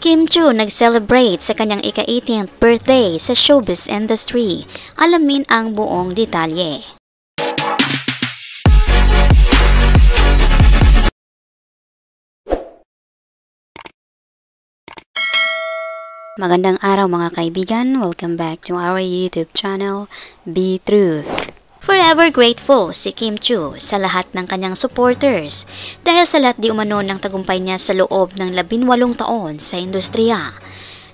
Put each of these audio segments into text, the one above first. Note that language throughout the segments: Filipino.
Kim Chiu nag-celebrate sa kanyang ika-18th birthday sa showbiz industry. Alamin ang buong detalye. Magandang araw mga kaibigan, welcome back to our YouTube channel, Be Truth. Forever grateful si Kim Chiu sa lahat ng kanyang supporters dahil sa lahat di umano ng tagumpay niya sa loob ng 18 taon sa industriya.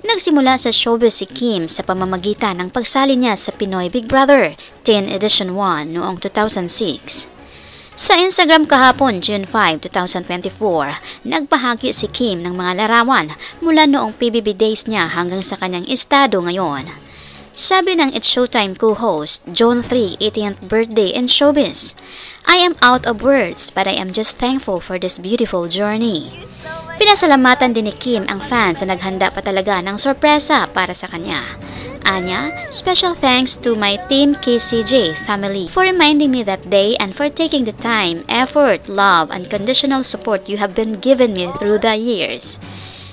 Nagsimula sa showbiz si Kim sa pamamagitan ng pagsali niya sa Pinoy Big Brother Teen Edition 1 noong 2006. Sa Instagram kahapon, June 5, 2024, nagbahagi si Kim ng mga larawan mula noong PBB days niya hanggang sa kanyang estado ngayon. Sabi ng It's Showtime co-host, John 3, 18th birthday in showbiz, I am out of words but I am just thankful for this beautiful journey. Pinasalamatan din ni Kim ang fans na naghanda pa talaga ng sorpresa para sa kanya. Anya, special thanks to my Team KCJ family for reminding me that day and for taking the time, effort, love, and conditional support you have been given me through the years.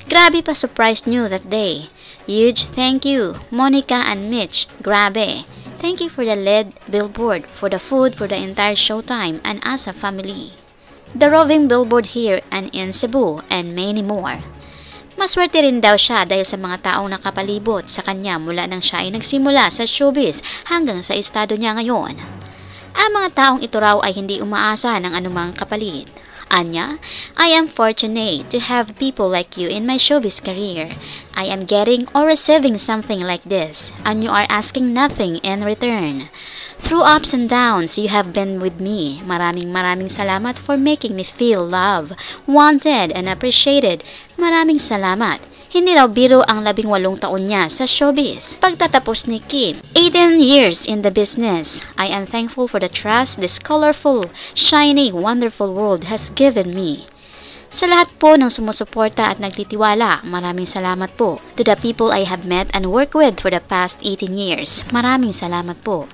Grabe pa surprised nyo that day. Huge thank you, Monica and Mitch. Grabe. Thank you for the LED billboard, for the food for the entire Showtime and as a family. The roving billboard here and in Cebu and many more. Maswerte rin daw siya dahil sa mga taong nakapalibot sa kanya mula nang siya ay nagsimula sa showbiz hanggang sa estado niya ngayon. Ang mga taong ito raw ay hindi umaasa ng anumang kapalit. Anya, I am fortunate to have people like you in my showbiz career. I am getting or receiving something like this, and you are asking nothing in return. Through ups and downs, you have been with me. Maraming salamat for making me feel loved, wanted, and appreciated. Maraming salamat. Hindi raw biro ang 18 taon niya sa showbiz. Pagtatapos ni Kim, 18 years in the business. I am thankful for the trust this colorful, shiny, wonderful world has given me. Sa lahat po ng sumusuporta at nagtitiwala, maraming salamat po. To the people I have met and worked with for the past 18 years, maraming salamat po.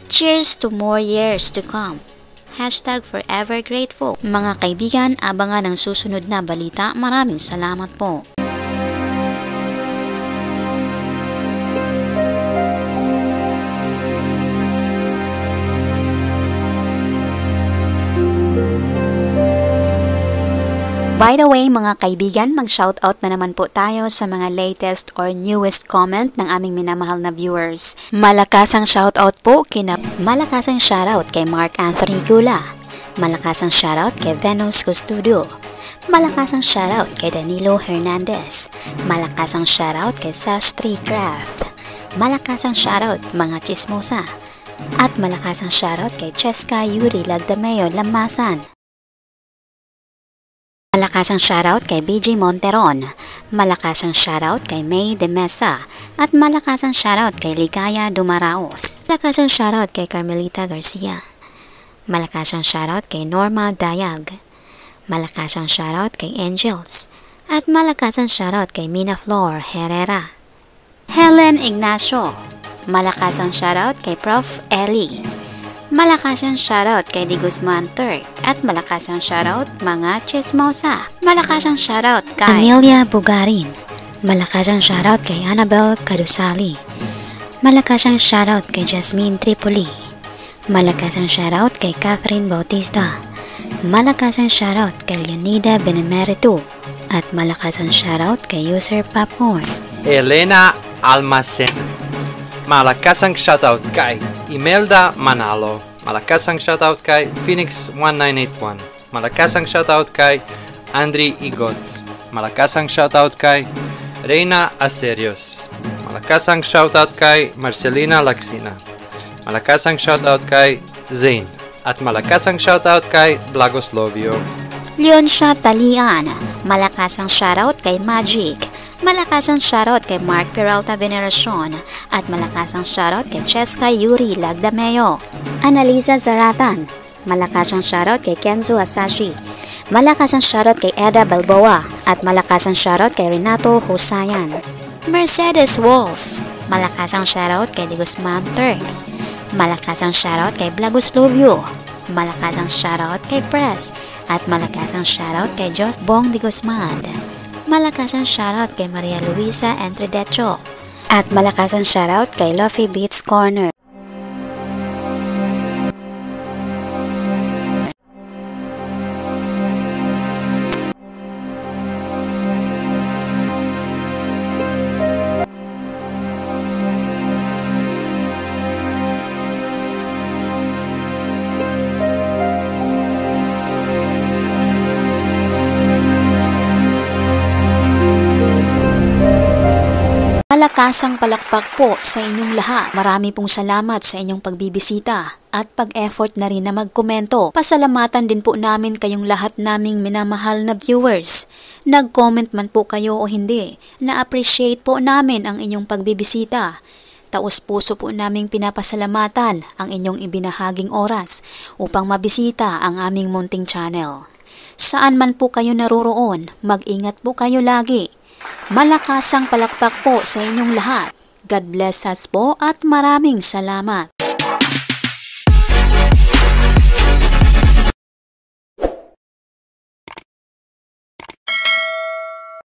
Cheers to more years to come. Hashtag forever grateful. Mga kaibigan, abangan ang susunod na balita. Maraming salamat po. By the way mga kaibigan, mag-shoutout na naman po tayo sa mga latest or newest comment ng aming minamahal na viewers. Malakasang shoutout po malakasang shoutout kay Mark Anthony Gula. Malakasang shoutout kay Venus Custodio. Malakasang shoutout kay Danilo Hernandez. Malakasang shoutout kay Sastri Craft. Malakasang shoutout mga chismosa. At malakasang shoutout kay Cheska Yuri Lagdameo Lamasan. Malakasang shoutout kay BG Monteron, malakasang shoutout kay May de Mesa, at malakasang shoutout kay Ligaya Dumaraos. Malakasang shoutout kay Carmelita Garcia. Malakasang shoutout kay Norma Dayag. Malakasang shoutout kay Angels. At malakasang shoutout kay Mina Flor Herrera. Helen Ignacio. Malakasang shoutout kay Prof. Ellie. Malakasang shoutout kay Di Guzman III at malakasang shoutout mga chismosa. Malakasang shoutout kay Amelia Bugarin. Malakasang shoutout kay Annabel Cadusali. Malakasang shoutout kay Jasmine Tripoli. Malakasang shoutout kay Catherine Bautista. Malakasang shoutout kay Leonida Benemerito. At malakasang shoutout kay User Popcorn. Elena Almacena. Malakasang shoutout kay Imelda Manalo. Malakasang shoutout kay Phoenix 1981. Malakasang shoutout kay Andri Igot. Malakasang shoutout kay Reina Aserios. Malakasang shoutout kay Marcelina Laksina. Malakasang shoutout kay Zane. At malakasang shoutout kay Blagoslovio. Leoncia Talian. Malakasang shoutout kay Magic. Malakasang shoutout kay Mark Peralta Veneracion at malakasang shoutout kay Cheska Yuri Lagdameo. Annalisa Zaratan. Malakasang shoutout kay Kenzo Asashi. Malakasang shoutout kay Eda Balboa at malakasang shoutout kay Renato Husayan. Mercedes Wolf. Malakasang shoutout kay De Guzman III. Malakasang shoutout kay Blagoslovio. Malakasang shoutout kay Press at malakasang shoutout kay Jos Bong De Guzman. Malakas ang shoutout kay Maria Luisa Entredecho. At malakas ang shoutout kay Luffy Beats Corner. Malakasang palakpak po sa inyong lahat. Marami pong salamat sa inyong pagbibisita at pag-effort na rin na magkomento. Pasalamatan din po namin kayong lahat naming minamahal na viewers. Nag-comment man po kayo o hindi, na-appreciate po namin ang inyong pagbibisita. Taos-puso po naming pinapasalamatan ang inyong ibinahaging oras upang mabisita ang aming munting channel. Saan man po kayo naroroon, mag-ingat po kayo lagi. Malakasang palakpak po sa inyong lahat. God bless us po at maraming salamat.